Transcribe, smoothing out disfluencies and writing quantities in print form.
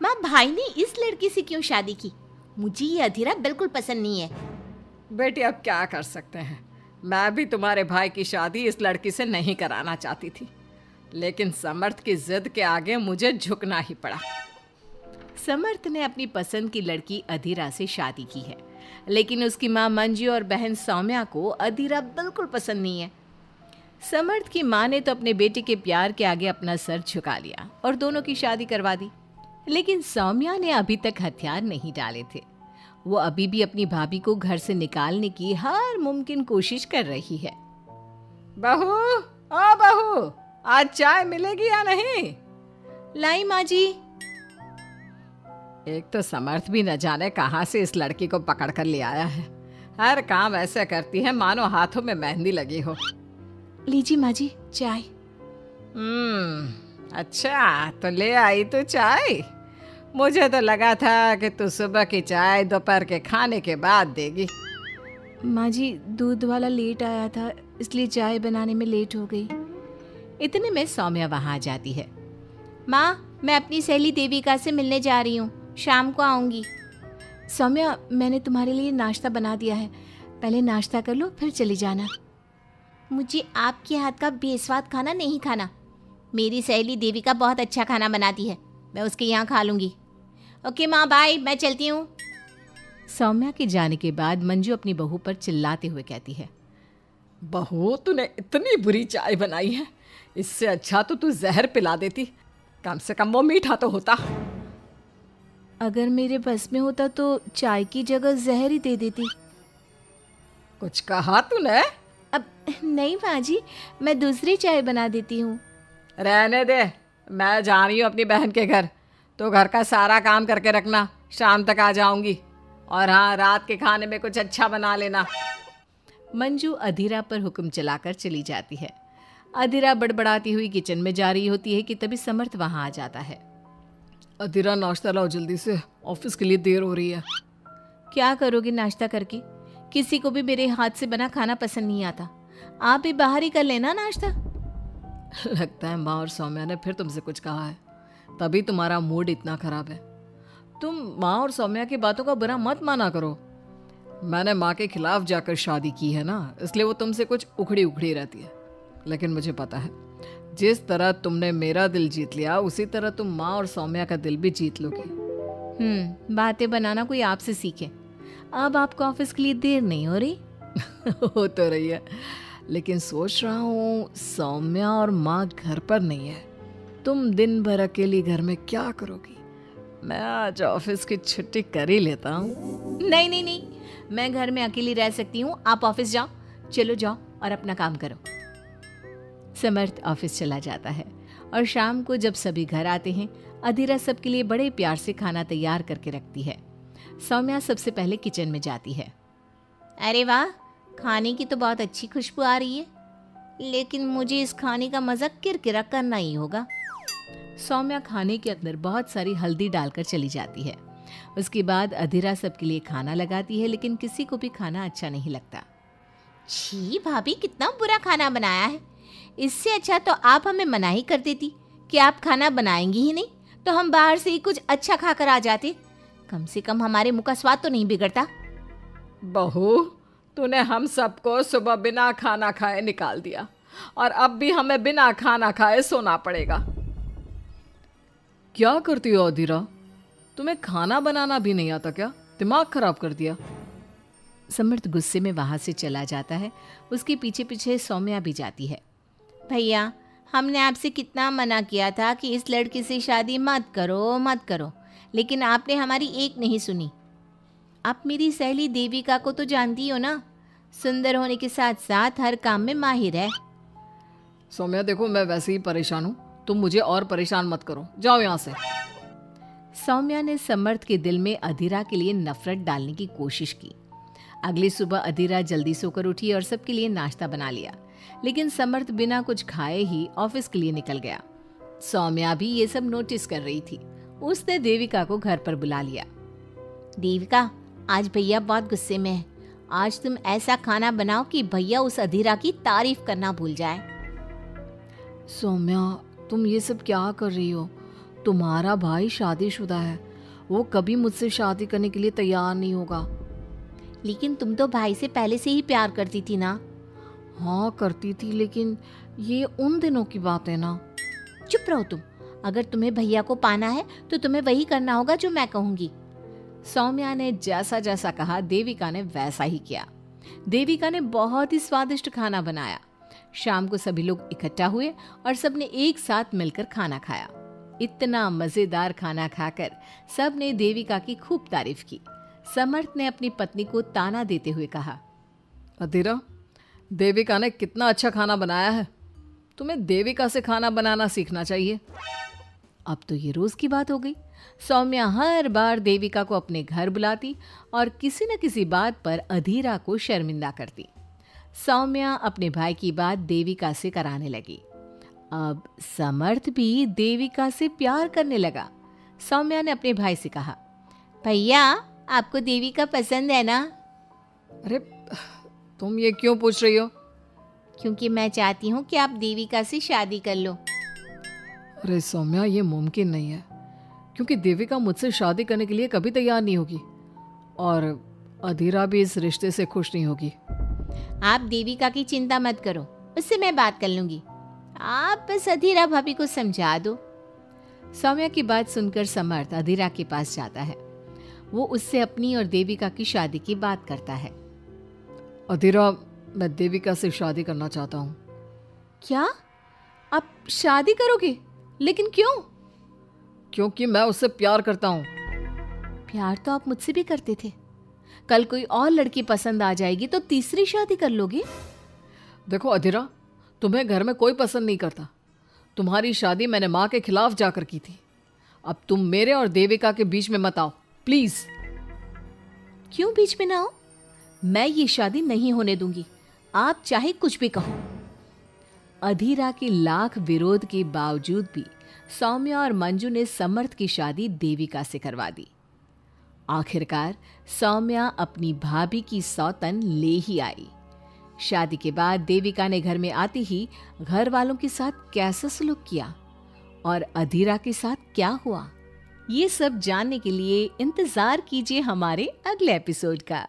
माँ, भाई ने इस लड़की से क्यों शादी की? मुझे ये अधीरा बिल्कुल पसंद नहीं है। बेटी अब क्या कर सकते हैं, मैं भी तुम्हारे भाई की शादी इस लड़की से नहीं कराना चाहती थी, लेकिन समर्थ की जिद के आगे मुझे झुकना ही पड़ा। समर्थ ने अपनी पसंद की लड़की अधीरा से शादी की है, लेकिन उसकी माँ मंजू और बहन सौम्या को अधीरा बिल्कुल पसंद नहीं है। समर्थ की माँ ने तो अपने बेटे के प्यार के आगे अपना सर झुका लिया और दोनों की शादी करवा दी, लेकिन सौम्या ने अभी तक हथियार नहीं डाले थे। वो अभी भी अपनी भाभी को घर से निकालने की हर मुमकिन कोशिश कर रही है। बहू, ओ बहू, आज चाय मिलेगी या नहीं? लाई माँ जी। एक तो समर्थ भी न जाने कहाँ से इस लड़की को पकड़ कर ले आया है। हर काम ऐसे करती है मानो हाथों में मेहंदी लगी हो। लीजिए माँ जी चाय। अच्छा तो ले आई तू चाय। मुझे तो लगा था कि तू सुबह की चाय दोपहर के खाने के बाद देगी। माँ जी, दूध वाला लेट आया था, इसलिए चाय बनाने में लेट हो गई। इतने में सौम्या वहाँ आ जाती है। माँ, मैं अपनी सहेली देविका से मिलने जा रही हूँ, शाम को आऊँगी। सौम्या, मैंने तुम्हारे लिए नाश्ता बना दिया है, पहले नाश्ता कर लो फिर चली जाना। मुझे आपके हाथ का बेस्वाद खाना नहीं खाना। मेरी सहेली देविका बहुत अच्छा खाना बनाती है, मैं उसके यहाँ खा लूँगी। ओके माँ, बाय, मैं चलती हूँ। सौम्या के जाने के बाद मंजू अपनी बहू पर चिल्लाते हुए कहती है, बहू, तूने इतनी बुरी चाय बनाई है, इससे अच्छा तो तू जहर पिला देती, कम से कम वो मीठा तो होता। अगर मेरे बस में होता तो चाय की जगह जहर ही दे देती। कुछ कहा तूने? अब नहीं माँ जी, मैं दूसरी चाय बना देती हूँ। रहने दे, मैं जा रही हूँ अपनी बहन के घर, तो घर का सारा काम करके रखना, शाम तक आ जाऊंगी। और हाँ, रात के खाने में कुछ अच्छा बना लेना। मंजू अधीरा पर हुक्म चलाकर चली जाती है। अधीरा बड़बड़ाती हुई किचन में जा रही होती है कि तभी समर्थ वहाँ आ जाता है। अधीरा, नाश्ता लाओ जल्दी से, ऑफिस के लिए देर हो रही है। क्या करोगे नाश्ता करके? किसी को भी मेरे हाथ से बना खाना पसंद नहीं आता, आप भी बाहर ही कर लेना नाश्ता। लगता है माँ और सौम्या ने फिर तुमसे कुछ कहा है, तभी तुम्हारा मूड इतना खराब है। तुम माँ और सौम्या की बातों का बुरा मत माना करो। मैंने माँ के खिलाफ जाकर शादी की है ना, इसलिए वो तुमसे कुछ उखड़ी उखड़ी रहती है। लेकिन मुझे पता है, जिस तरह तुमने मेरा दिल जीत लिया, उसी तरह तुम माँ और सौम्या का दिल भी जीत लोगी। बातें बनाना कोई आपसे सीखे। अब आपको ऑफिस के लिए देर नहीं हो रही? हो तो रही है, लेकिन सोच रहा हूँ सौम्या और माँ घर पर नहीं है, तुम दिन भर अकेली घर में क्या करोगी? मैं आज ऑफिस की छुट्टी कर ही लेता हूँ। नहीं नहीं नहीं, मैं घर में अकेली रह सकती हूँ, आप ऑफिस जाओ। चलो जाओ और अपना काम करो। समर्थ ऑफिस चला जाता है और शाम को जब सभी घर आते हैं, अधीरा सबके लिए बड़े प्यार से खाना तैयार करके रखती है। सौम्या सबसे पहले किचन में जाती है। अरे वाह, खाने की तो बहुत अच्छी खुशबू आ रही है, लेकिन मुझे इस खाने का मजा किरकिरा करना ही होगा। सौम्या खाने के अंदर बहुत सारी हल्दी डालकर चली जाती है। उसके बाद अधीरा सबके लिए खाना लगाती है, लेकिन किसी को भी खाना अच्छा नहीं लगता। छी भाभी, कितना बुरा खाना बनाया है। इससे अच्छा तो आप हमें मना ही कर देती कि आप खाना बनाएंगी ही नहीं, तो हम बाहर से ही कुछ अच्छा खाकर आ जाते। कम से कम हमारे मुंह का स्वाद तो नहीं बिगड़ता। बहू, तूने हम सबको सुबह बिना खाना खाए निकाल दिया, और अब भी हमें बिना खाना खाए सोना पड़ेगा। क्या करती हो अधीरा? तुम्हें खाना बनाना भी नहीं आता क्या? दिमाग खराब कर दिया। समर्थ गुस्से में वहां से चला जाता है। उसके पीछे पीछे सौम्या भी जाती है। भैया, हमने आपसे कितना मना किया था कि इस लड़की से शादी मत करो मत करो, लेकिन आपने हमारी एक नहीं सुनी। आप मेरी सहेली देविका को तो जानती हो ना, सुंदर होने के साथ साथ हर काम में माहिर है। सौम्या देखो, मैं वैसे ही परेशान हूँ, तुम मुझे और परेशान मत करो, जाओ यहाँ से। सौम्या ने समर्थ के दिल में अधीरा के लिए नफरत डालने की कोशिश की। अगली सुबह अधीरा जल्दी सोकर उठी और सबके लिए नाश्ता बना लिया, लेकिन समर्थ बिना कुछ खाए ही ऑफिस के लिए निकल गया। सौम्या भी ये सब नोटिस कर रही थी। उसने देविका को घर पर बुला लिया। देविका, आज भैया बहुत गुस्से में है, आज तुम ऐसा खाना बनाओ कि भैया उस अधीरा की तारीफ करना भूल जाए। सौम्या, तुम ये सब क्या कर रही हो? तुम्हारा भाई शादीशुदा है, वो कभी मुझसे शादी करने के लिए तैयार नहीं होगा। लेकिन तुम तो भाई से पहले से ही प्यार करती थी ना। हाँ करती थी, लेकिन ये उन दिनों की बात है ना। चुप रहो तुम। अगर तुम्हें भैया को पाना है तो तुम्हें वही करना होगा जो मैं कहूंगी। सौम्या ने जैसा जैसा कहा देविका ने वैसा ही किया। देविका ने बहुत ही स्वादिष्ट खाना बनाया। शाम को सभी लोग इकट्ठा हुए और सबने एक साथ मिलकर खाना खाया। इतना मजेदार खाना खाकर सबने देविका की खूब तारीफ की। समर्थ ने अपनी पत्नी को ताना देते हुए कहा, अधीरा, देविका ने कितना अच्छा खाना बनाया है। तुम्हें देविका से खाना बनाना सीखना चाहिए। अब तो ये रोज की बात हो गई। सौम्या हर बार देविका को अपने घर बुलाती और किसी न किसी बात पर अधीरा को शर्मिंदा करती। सौम्या अपने भाई की बात देविका से कराने लगी। अब समर्थ भी देविका से प्यार करने लगा। सौम्या ने अपने भाई से कहा, भैया आपको देविका पसंद है ना? अरे तुम ये क्यों पूछ रही हो? क्योंकि मैं चाहती हूँ कि आप देविका से शादी कर लो। अरे सौम्या, ये मुमकिन नहीं है, क्योंकि देविका मुझसे शादी करने के लिए कभी तैयार नहीं होगी और अधीरा भी इस रिश्ते से खुश नहीं होगी। आप देविका की चिंता मत करो, उससे मैं बात कर लूंगी। आप बस अधीरा भाभी को समझा दो। सौम्या की बात सुनकर समर्थ अधीरा के पास जाता है। वो उससे अपनी और देविका की शादी की बात करता है। अधीरा, मैं देविका से शादी करना चाहता हूँ। क्या? आप शादी करोगे? लेकिन क्यों? क्योंकि मैं उससे प्यार करता हूँ। प्यार तो आप मुझसे भी करते थे। कल कोई और लड़की पसंद आ जाएगी तो तीसरी शादी कर लोगे? देखो अधीरा, तुम्हें घर में कोई पसंद नहीं करता। तुम्हारी शादी मैंने माँ के खिलाफ जाकर की थी। अब तुम मेरे और देविका के बीच में मत आओ, प्लीज। क्यों बीच में ना हो? मैं ये शादी नहीं होने दूंगी, आप चाहे कुछ भी कहो। अधीरा के लाख विरोध के बावजूद भी सौम्या और मंजू ने समर्थ की शादी देविका से करवा दी। आखिरकार सौम्या अपनी भाभी की सौतन ले ही आई। शादी के बाद देविका ने घर में आते ही घर वालों के साथ कैसा सलूक किया और अधीरा के साथ क्या हुआ, ये सब जानने के लिए इंतजार कीजिए हमारे अगले एपिसोड का।